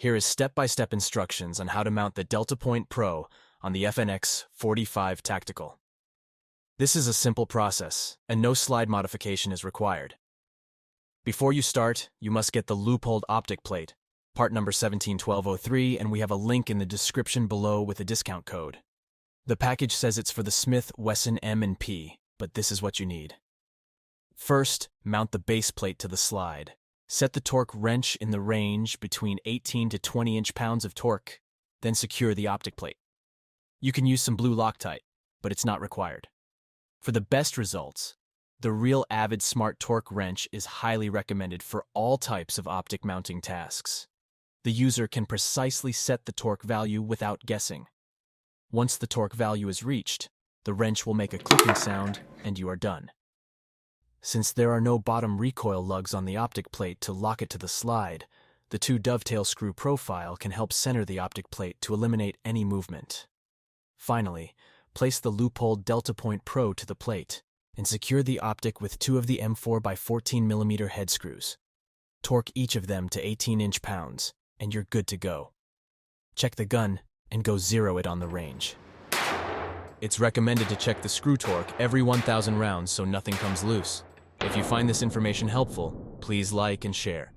Here is step-by-step instructions on how to mount the DeltaPoint Pro on the FNX 45 Tactical. This is a simple process, and no slide modification is required. Before you start, you must get the Leupold optic plate, part number 171203, and we have a link in the description below with a discount code. The package says it's for the Smith Wesson M&P, but this is what you need. First, mount the base plate to the slide. Set the torque wrench in the range between 18 to 20 inch-pounds of torque, then secure the optic plate. You can use some blue Loctite, but it's not required. For the best results, the Real Avid Smart Torque Wrench is highly recommended for all types of optic mounting tasks. The user can precisely set the torque value without guessing. Once the torque value is reached, the wrench will make a clicking sound and you are done. Since there are no bottom recoil lugs on the optic plate to lock it to the slide, the two dovetail screw profile can help center the optic plate to eliminate any movement. Finally, place the Leupold DeltaPoint Pro to the plate and secure the optic with two of the M4x14mm head screws. Torque each of them to 18 inch-pounds, and you're good to go. Check the gun and go zero it on the range. It's recommended to check the screw torque every 1,000 rounds so nothing comes loose. If you find this information helpful, please like and share.